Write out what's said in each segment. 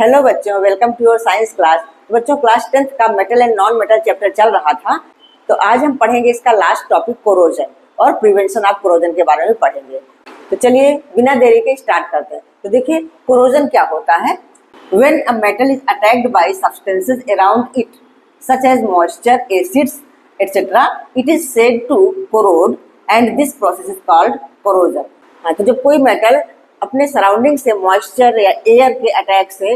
Hello बच्चों, welcome to your science class. बच्चों, class 10th का metal and non metal chapter चल रहा था, तो आज हम पढ़ेंगे इसका लास्ट टॉपिक कोरोजन और प्रिवेंशन ऑफ कोरोजन के बारे में पढ़ेंगे। तो चलिए बिना देरी के स्टार्ट करते हैं। तो देखिए कोरोजन क्या होता है। When a metal is attacked by substances around it such as moisture, acids etcetera, it is said to corrode and this process is called corrosion. हाँ, तो जब कोई मेटल अपने सराउंडिंग से मॉइस्चर या एयर के अटैक से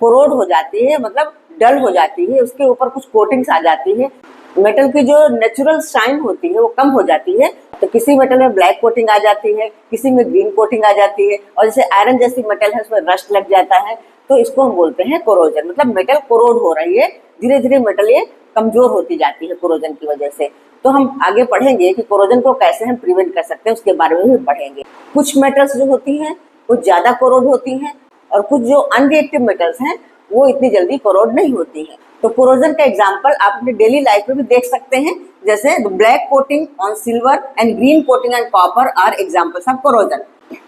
कोरोड हो जाती है, मतलब डल हो जाती है, उसके ऊपर कुछ कोटिंग्स आ जाती है, मेटल की जो नेचुरल शाइन होती है वो कम हो जाती है। तो किसी मेटल में ब्लैक कोटिंग आ जाती है, किसी में ग्रीन कोटिंग आ जाती है, और जैसे आयरन जैसी मेटल है उसमें रस्ट लग जाता है, तो इसको हम बोलते हैं कोरोजन। मतलब मेटल कोरोड हो रही है, धीरे धीरे मेटल ये कमजोर होती जाती है कोरोजन की वजह से। तो हम आगे पढ़ेंगे कि कोरोजन को कैसे हम प्रिवेंट कर सकते हैं, उसके बारे में भी पढ़ेंगे। कुछ मेटल्स जो होती हैं वो ज्यादा कोरोड होती हैं, और कुछ जो अनरिएक्टिव मेटल्स हैं वो इतनी जल्दी कोरोड नहीं होती हैं। तो कोरोजन का एग्जांपल आप अपने डेली लाइफ में भी देख सकते हैं, जैसे black coating on silver and green coating on copper are examples of corrosion.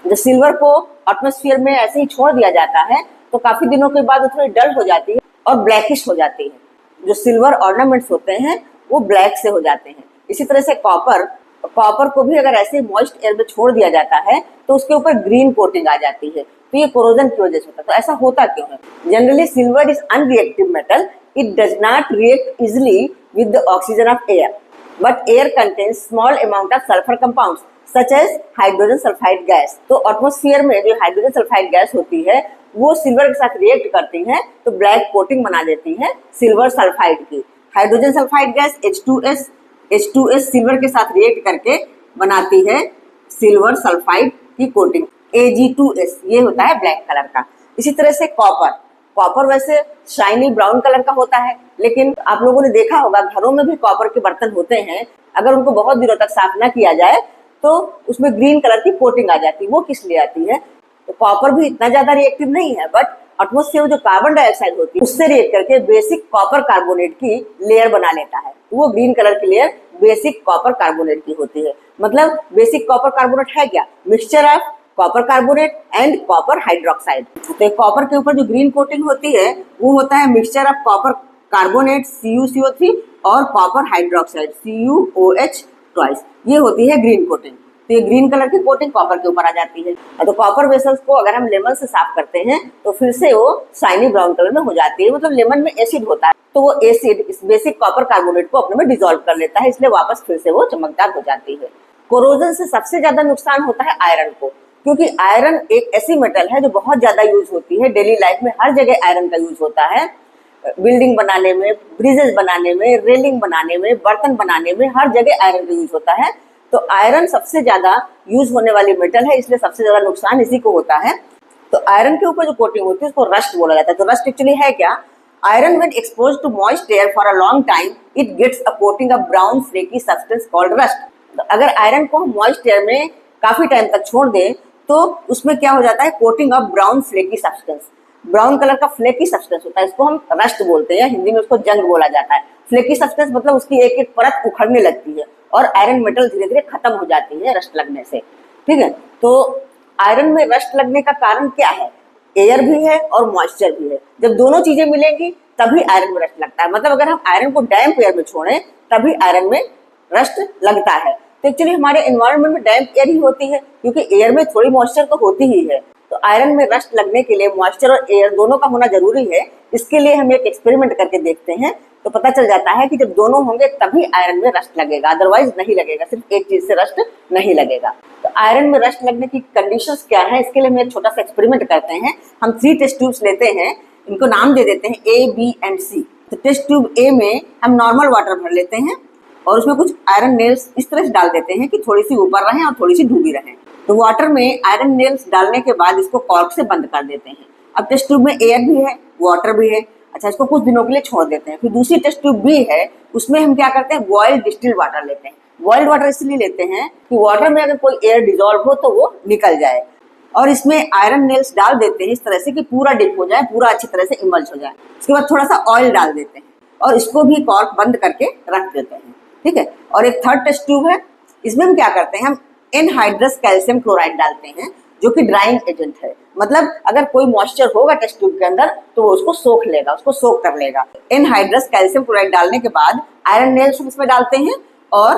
जो सिल्वर को एटमॉस्फेयर में ऐसे ही छोड़ दिया जाता है तो काफी दिनों के बाद वो थोड़ी डल हो जाती है और ब्लैकिश हो जाती है। जो सिल्वर ऑर्नामेंट्स होते हैं वो ब्लैक से हो जाते हैं। इसी तरह से कॉपर को भी अगर ऐसे मॉइस्ट एयर में छोड़ दिया जाता है तो उसके ऊपर ग्रीन कोटिंग आ जाती है। तो ये कोरोजन की वजह से होता है। तो ऐसा होता क्यों है? Generally silver is unreactive metal, it does not react easily with the oxygen of air, but air contains small amount of sulphur compounds such as hydrogen sulphide gas. तो एटमॉस्फेयर में जो हाइड्रोजन सल्फाइड गैस होती है वो silver के साथ react करती है तो ब्लैक कोटिंग बना देती है सिल्वर सल्फाइड की। Hydrogen sulphide gas H2S silver के साथ रिएक्ट करके बनाती है सिल्वर सल्फाइड की कोटिंग Ag2S, ये होता है ब्लैक कलर का। इसी तरह से कॉपर वैसे शाइनी ब्राउन कलर का होता है, लेकिन आप लोगों ने देखा होगा घरों में भी कॉपर के बर्तन होते हैं, अगर उनको बहुत दिनों तक साफ ना किया जाए तो उसमें ग्रीन कलर की कोटिंग आ जाती है। वो किस लिए आती है? तो कॉपर भी इतना ज्यादा रिएक्टिव नहीं है, बट एटमॉस्फेयर जो कार्बन डाइऑक्साइड होती है उससे रिएक्ट करके बेसिक कॉपर कार्बोनेट की लेयर बना लेता है। वो ग्रीन कलर की लेयर बेसिक कॉपर कार्बोनेट की होती है। मतलब बेसिक कॉपर कार्बोनेट है क्या? Mixture of copper carbonate and copper hydroxide. तो कॉपर के ऊपर जो ग्रीन कोटिंग होती है वो होता है mixture of copper carbonate CuCO3 और कॉपर हाइड्रोक्साइड CuOH ट्वाइस, ये होती है ग्रीन कोटिंग। तो ये ग्रीन कलर की कोटिंग कॉपर के ऊपर आ जाती है। तो कॉपर वेसल्स को अगर हम लेमन से साफ करते हैं तो फिर से वो शाइनी ब्राउन कलर में हो जाती है। मतलब लेमन में एसिड होता है तो वो एसिड इस बेसिक कॉपर कार्बोनेट को अपने में डिसॉल्व कर लेता है, इसलिए वापस फिर से वो चमकदार हो जाती है। कोरोजन से सबसे ज्यादा नुकसान होता है आयरन को, क्योंकि आयरन एक ऐसी मेटल है जो बहुत ज्यादा यूज होती है डेली लाइफ में। हर जगह आयरन का यूज होता है, बिल्डिंग बनाने में, ब्रिजेस बनाने में, रेलिंग बनाने में, बर्तन बनाने में, हर जगह आयरन का यूज होता है। तो आयरन सबसे ज्यादा यूज होने वाली मेटल है, इसलिए सबसे ज्यादा नुकसान इसी को होता है। तो आयरन के ऊपर जो कोटिंग होती है उसको रस्ट बोला जाता है। तो रस्ट एक्चुअली है क्या? Iron when exposed to moist air for a long time it gets a coating of brown flaky substance called rust. तो अगर आयरन को हम मॉइस्ट एयर में काफी टाइम तक छोड़ दें तो उसमें क्या हो जाता है? Coating of brown flaky substance. Brown colour का फ्लेकी सब्सटेंस होता है, इसको हम रस्ट बोलते हैं, हिंदी में उसको जंग बोला जाता है। फ्लेकी सब्सटेंस मतलब उसकी एक एक परत उखड़ने लगती है और आयरन मेटल धीरे धीरे खत्म हो जाती है रस्ट लगने से। ठीक है, तो आयरन में रस्ट लगने का कारण क्या है? एयर भी है और मॉइस्चर भी है। जब दोनों चीजें मिलेंगी तभी आयरन में रस्ट लगता है। मतलब अगर हम आयरन को डैम्प एयर में छोड़ें तभी आयरन में रस्ट लगता है। तो एक्चुअली हमारे एनवायरनमेंट में डैम्प एयर ही होती है, क्योंकि एयर में थोड़ी मॉइस्चर तो होती ही है। तो आयरन में रस्ट लगने के लिए मॉइस्चर और एयर दोनों का होना जरूरी है। इसके लिए हम एक एक्सपेरिमेंट करके देखते हैं तो पता चल जाता है कि जब दोनों होंगे तभी आयरन में रस्ट लगेगा, अदरवाइज नहीं लगेगा। सिर्फ एक चीज से रस्ट नहीं लगेगा। तो आयरन में रस्ट लगने की कंडीशंस क्या है, इसके लिए हम एक छोटा सा एक्सपेरिमेंट करते हैं। हम 3 टेस्ट ट्यूब्स लेते हैं, इनको नाम दे देते हैं A, B एंड C। तो टेस्ट ट्यूब A में हम नॉर्मल वाटर भर लेते हैं और उसमें कुछ आयरन नेल्स इस तरह से डाल देते हैं कि थोड़ी सी ऊपर रहें और थोड़ी सी डूबी रहें। तो वाटर में आयरन नेल्स डालने के बाद इसको कॉर्क से बंद कर देते हैं। अब टेस्ट ट्यूब में एयर भी है, वाटर भी है। अच्छा, इसको कुछ दिनों के लिए छोड़ देते हैं। फिर दूसरी टेस्ट ट्यूब भी है, उसमें हम क्या करते हैं? बॉइल्ड डिस्टिल्ड वाटर लेते हैं। बॉइल्ड वाटर इसलिए लेते हैं कि वाटर में अगर कोई एयर डिजॉल्व हो तो वो निकल जाए, और इसमें आयरन नेल्स डाल देते हैं इस तरह से कि पूरा डिप हो जाए, पूरा अच्छी तरह से इमर्ज हो जाए। उसके बाद थोड़ा सा ऑयल डाल देते हैं और इसको भी कॉर्क बंद करके रख देते हैं। ठीक है, और एक थर्ड टेस्ट ट्यूब है, इसमें हम क्या करते हैं? हम एनहाइड्रस कैल्शियम क्लोराइड डालते हैं जो कि ड्राइंग एजेंट है। मतलब अगर कोई मॉइस्चर होगा टेस्ट ट्यूब के अंदर तो वो उसको सोख लेगा, उसको सोख कर लेगा। एनहाइड्रस कैल्शियम क्लोराइड डालने के बाद आयरन नेल्स हम इसमें डालते हैं और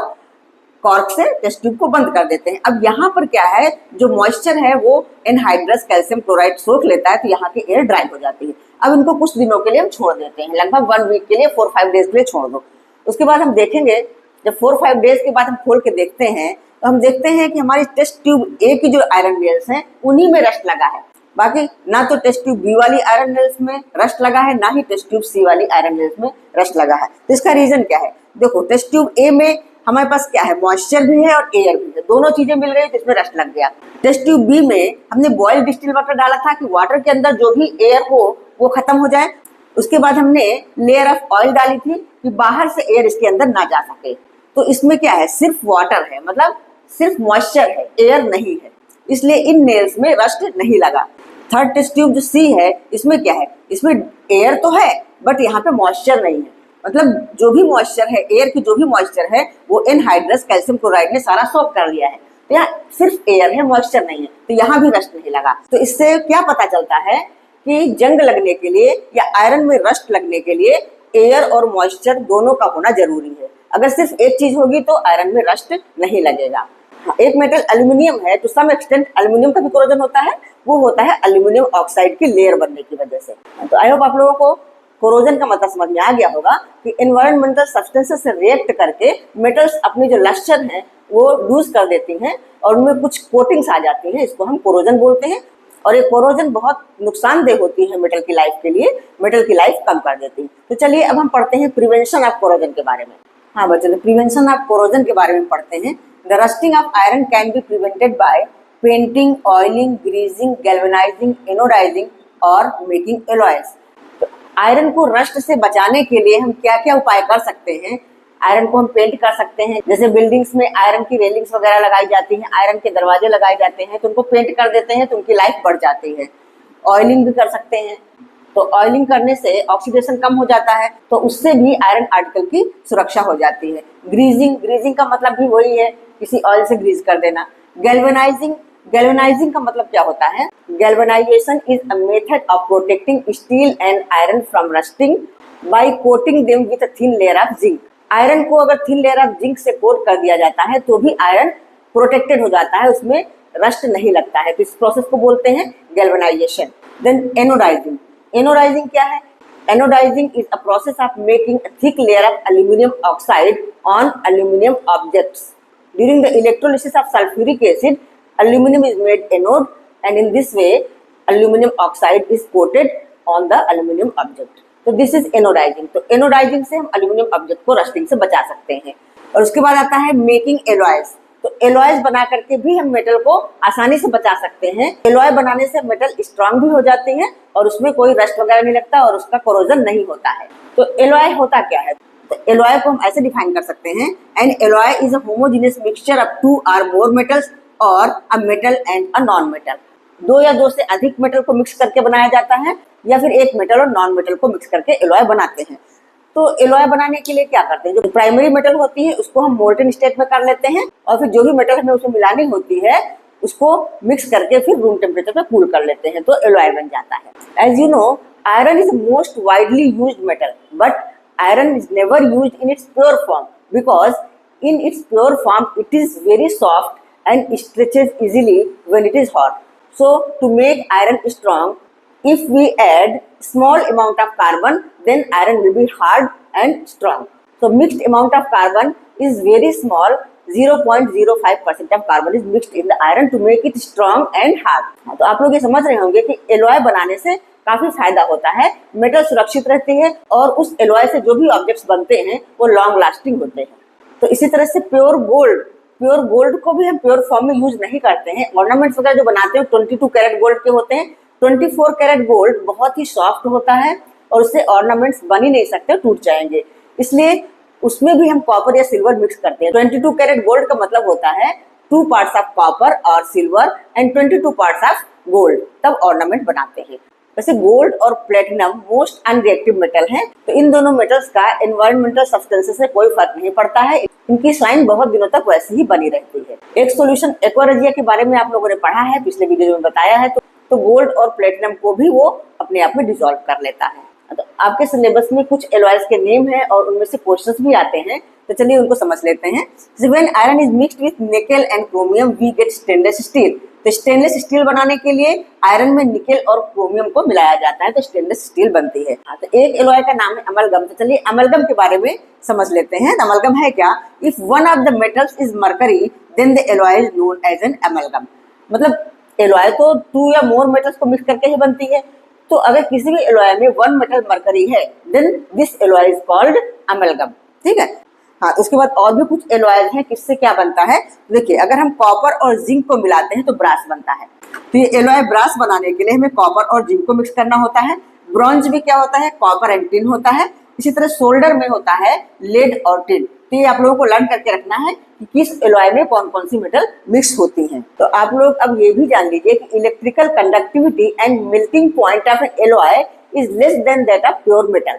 कॉर्क से टेस्ट ट्यूब को बंद कर देते हैं। अब यहाँ पर क्या है, जो मॉइस्चर है वो एनहाइड्रस कैल्शियम क्लोराइड सोख लेता है, तो यहाँ की एयर ड्राई हो जाती है। अब इनको कुछ दिनों के लिए हम छोड़ देते हैं, लगभग 1 वीक के लिए, 4-5 डेज के लिए छोड़ दो। उसके बाद हम देखेंगे, जब 4-5 डेज के बाद हम खोल के देखते हैं तो हम देखते हैं कि हमारी टेस्ट ट्यूब ए की जो आयरन नेल्स हैं उन्हीं में रस्ट लगा है। बाकी ना तो टेस्ट ट्यूब बी वाली आयरन नेल्स में रस्ट लगा है, ना ही टेस्ट ट्यूब सी वाली आयरन नेल्स में रस्ट लगा है। तो इसका रीजन क्या है? देखो, टेस्ट ट्यूब ए में हमारे पास क्या है, मॉइस्चर भी है और एयर भी है, दोनों चीजें मिल गई तो इसमें रस्ट लग गया। टेस्ट ट्यूब बी में हमने बॉइल्ड डिस्टिल वाटर डाला था कि वाटर के अंदर जो भी एयर हो वो खत्म हो जाए। उसके बाद हमने लेयर ऑफ ऑयल डाली थी कि बाहर से एयर इसके अंदर ना जा सके। तो इसमें क्या है, सिर्फ वाटर है, मतलब सिर्फ मॉइस्चर है, एयर नहीं है, इसलिए इन नेल्स में रस्ट नहीं लगा। थर्ड टेस्ट ट्यूब जो सी है, इसमें क्या है, इसमें एयर तो है बट यहाँ पे मॉइस्चर नहीं है, मतलब जो भी मॉइस्चर है, एयर की जो भी मॉइस्चर है वो एनहाइड्रस कैल्शियम क्लोराइड ने सारा सोख कर लिया है। तो यहाँ सिर्फ एयर है, मॉइस्चर नहीं है, तो यहाँ भी रस्ट नहीं लगा। तो इससे क्या पता चलता है कि जंग लगने के लिए या आयरन में रस्ट लगने के लिए एयर और मॉइस्चर दोनों का होना जरूरी है। अगर सिर्फ एक चीज होगी तो आयरन में रस्ट नहीं लगेगा। एक मेटल एल्यूमिनियम है, तो सम एक्सटेंट एल्यूमिनियम का भी कोरोजन होता है, वो होता है एल्यूमिनियम ऑक्साइड की लेयर बनने की वजह से। तो आई होप आप लोगों को कोरोजन का मतलब समझ में आ गया होगा कि एनवायरमेंटल सब्सटेंसेस से रिएक्ट करके मेटल्स अपनी जो लस्टर है वो लूज कर देती हैं और उनमें कुछ कोटिंग्स आ जाती हैं, इसको हम कोरोजन बोलते हैं। और ये कोरोजन बहुत नुकसानदेह होती है मेटल की लाइफ के लिए, मेटल की लाइफ कम कर देती है। तो चलिए अब हम पढ़ते हैं प्रिवेंशन ऑफ कोरोजन के बारे में। हाँ बच्चों, प्रिवेंशन ऑफ कोरोजन के बारे में पढ़ते हैं। The rusting of iron can be prevented by painting, oiling, greasing, galvanising, anodising और मेकिंग एलॉयज। तो आयरन को रस्ट से बचाने के लिए हम क्या क्या उपाय कर सकते हैं? आयरन को हम पेंट कर सकते हैं, जैसे बिल्डिंग्स में आयरन की रेलिंग्स वगैरह लगाई जाती हैं, आयरन के दरवाजे लगाए जाते हैं, तो उनको पेंट कर देते हैं तो उनकी लाइफ बढ़ जाती है। ऑयलिंग भी कर सकते हैं, तो ऑयलिंग करने से ऑक्सीडेशन कम हो जाता है, तो उससे भी आयरन आर्टिकल की सुरक्षा हो जाती है। ग्रीजिंग का मतलब भी वही है, किसी ऑयल से ग्रीज कर देना। गैल्वेनाइजिंग का मतलब क्या होता है? Galvanisation is a method of protecting steel and iron from rusting by coating them with a thin layer of zinc. Iron को अगर थिन लेयर ऑफ जिंक से कोट कर दिया जाता है तो भी आयरन प्रोटेक्टेड हो जाता है, उसमें रस्ट नहीं लगता है। तो इस प्रोसेस को बोलते हैं गैल्वेनाइजेशन। देन एनोडाइजिंग क्या है? Anodising is a process of making a thick layer of aluminium oxide on aluminium objects. During the electrolysis of sulphuric acid, aluminum is made anode and in this way aluminum oxide is coated on the aluminum object. तो this is anodizing। तो anodizing से हम aluminum object को rusting से बचा सकते हैं। और उसके बाद आता है making alloys। तो alloys बना करके भी हम मेटल को आसानी से बचा सकते हैं। alloy बनाने से मेटल स्ट्रांग भी हो जाते हैं और उसमें कोई रस्ट वगैरह नहीं लगता और उसका कोरोजन नहीं होता है। तो alloy होता क्या है? तो alloy को हम ऐसे डिफाइन कर सकते हैं, an alloy is a homogeneous mixture of two or more metals और a metal and a non metal. दो या दो से अधिक मेटल को मिक्स करके बनाया जाता है या फिर एक मेटल और नॉन मेटल को मिक्स करके एलॉय बनाते हैं। तो एलॉय बनाने के लिए क्या करते हैं, जो प्राइमरी मेटल होती है उसको हम मोल्टन स्टेट में कर लेते हैं और फिर जो भी मेटल हमें उसमें मिलानी होती है उसको मिक्स करके फिर रूम टेम्परेचर पे कूल कर लेते हैं, तो एलॉय बन जाता है। As you know, iron is most widely used metal, but iron is never used in its pure form because in its pure form it is very soft and stretches easily when it is hot. So to make iron strong, if we add small amount of carbon, then iron will be hard and strong. So mixed amount of carbon is very small, 0.05% of carbon is mixed in the iron to make it strong and hard. तो आप लोग ये समझ रहे होंगे कि alloy बनाने से काफी फायदा होता है, मेटल सुरक्षित रहती है और उस एलॉय से जो भी ऑब्जेक्ट्स बनते हैं वो लॉन्ग लास्टिंग होते हैं। तो इसी तरह से प्योर गोल्ड को भी हम प्योर फॉर्म में यूज नहीं करते हैं। ऑर्नामेंट्स वगैरह जो बनाते हैं 22 कैरेट गोल्ड के होते हैं। 24 कैरेट गोल्ड बहुत ही सॉफ्ट होता है और उससे ऑर्नामेंट्स बन ही नहीं सकते, टूट जाएंगे, इसलिए उसमें भी हम कॉपर या सिल्वर मिक्स करते हैं। 22 कैरेट गोल्ड का मतलब होता है 2 पार्ट्स ऑफ कॉपर और silver and 22 parts of gold, तब ऑर्नामेंट बनाते हैं। वैसे गोल्ड और प्लेटिनम मोस्ट अनरिएक्टिव मेटल हैं, तो इन दोनों मेटल्स का एनवायरमेंटल सब्सटेंसेस से कोई फर्क नहीं पड़ता है, इनकी साइन बहुत दिनों तक वैसे ही बनी रहती है। एक सॉल्यूशन एक्वारेजिया के बारे में आप लोगों ने पढ़ा है, पिछले वीडियो में बताया है। तो तो गोल्ड और प्लेटिनम को भी वो अपने आप में डिसॉल्व कर लेता है। तो आपके सिलेबस में कुछ एलॉयज के नेम है और उनमें से क्वेश्चंस भी आते हैं, तो चलिए उनको समझ लेते हैं। When iron is mixed with nickel and chromium we get stainless steel. तो स्टेनलेस स्टील बनाने के लिए आयरन में निकेल और क्रोमियम को मिलाया जाता है तो स्टेनलेस स्टील बनती है। तो एक एलॉय का नाम है अमलगम। तो चलिए अमलगम के बारे में समझ लेते हैं। अमलगम है क्या? If one of the metals is mercury then the alloy is known as an amalgam. मतलब एलॉय तो 2 या मोर मेटल्स को मिक्स करके ही बनती है, तो अगर किसी भी एलॉय में 1 मेटल मरकरी है then this alloy is called amalgam. ठीक है। हाँ, उसके बाद और भी कुछ एलॉयज हैं किससे क्या बनता है। देखिए, अगर हम कॉपर और जिंक को मिलाते हैं तो ब्रास बनता है। तो ये एलॉय ब्रास बनाने के लिए हमें कॉपर और जिंक को मिक्स करना होता है। ब्रॉन्ज में क्या होता है? कॉपर एंड टिन होता है। इसी तरह सोल्डर में होता है लेड और टिन। तो ये आप लोगों को लर्न करके रखना है कि किस एलॉय में कौन कौन सी मेटल मिक्स होती हैं। तो आप लोग अब ये भी जान लीजिए कि electrical conductivity and melting point of N alloy is less than that of pure metal.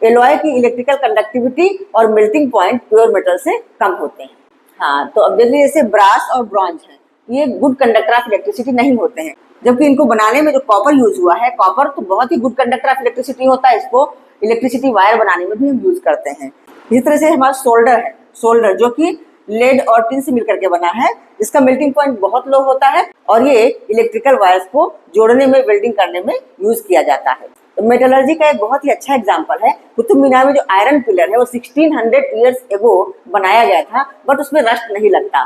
Alloy की इलेक्ट्रिकल कंडक्टिविटी और मेल्टिंग पॉइंट प्योर मेटल से कम होते हैं। हाँ, तो अब देखिए जैसे ब्रास और ब्रॉन्ज है, ये गुड कंडक्टर ऑफ इलेक्ट्रिसिटी नहीं होते हैं, जबकि इनको बनाने में जो कॉपर यूज हुआ है, कॉपर तो बहुत ही गुड कंडक्टर ऑफ इलेक्ट्रिसिटी होता है, इसको इलेक्ट्रिसिटी वायर बनाने में भी हम यूज करते हैं। इसी तरह से हमारा सोल्डर है, सोल्डर जो कि लेड और टिन से मिलकर के बना है, इसका मेल्टिंग पॉइंट बहुत लो होता है और ये इलेक्ट्रिकल वायर्स को जोड़ने में, वेल्डिंग करने में यूज किया जाता है। तो मेटलर्जी का एक बहुत ही अच्छा एग्जांपल है कुतुब मीनार में जो आयरन पिलर है वो 1600 ईयर्स एगो बनाया गया था, बट उसमें रस्ट नहीं लगता।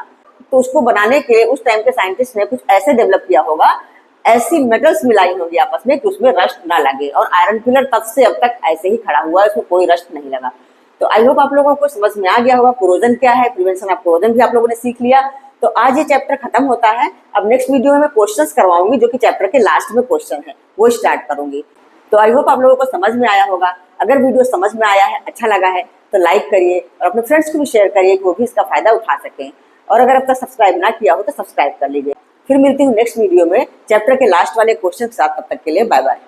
तो उसको बनाने के लिए उस टाइम के साइंटिस्ट ने कुछ ऐसे डेवलप किया होगा, ऐसी मेटल्स मिलाई होगी आपस में कि उसमें रस्ट ना लगे, और आयरन पिलर तब से अब तक ऐसे ही खड़ा हुआ है, उसमें कोई रस्ट नहीं लगा। तो आई होप आप लोगों को समझ में आ गया होगा कोरोजन क्या है, प्रिवेंशन ऑफ कोरोजन भी आप लोगों ने सीख लिया। तो आज ये चैप्टर खत्म होता है। अब नेक्स्ट वीडियो में मैं क्वेश्चंस करवाऊंगी जो कि चैप्टर के लास्ट में क्वेश्चन है, वो स्टार्ट करूंगी। तो आई होप आप लोगों को समझ में आया होगा। अगर वीडियो समझ में आया है, अच्छा लगा है, तो लाइक करिए और अपने फ्रेंड्स को भी शेयर करिए कि वो भी इसका फायदा उठा सकें। और अगर अब तक सब्सक्राइब ना किया हो तो सब्सक्राइब कर लीजिए। फिर मिलती हूँ नेक्स्ट वीडियो में चैप्टर के लास्ट वाले क्वेश्चन के साथ। तब तक के लिए बाय बाय।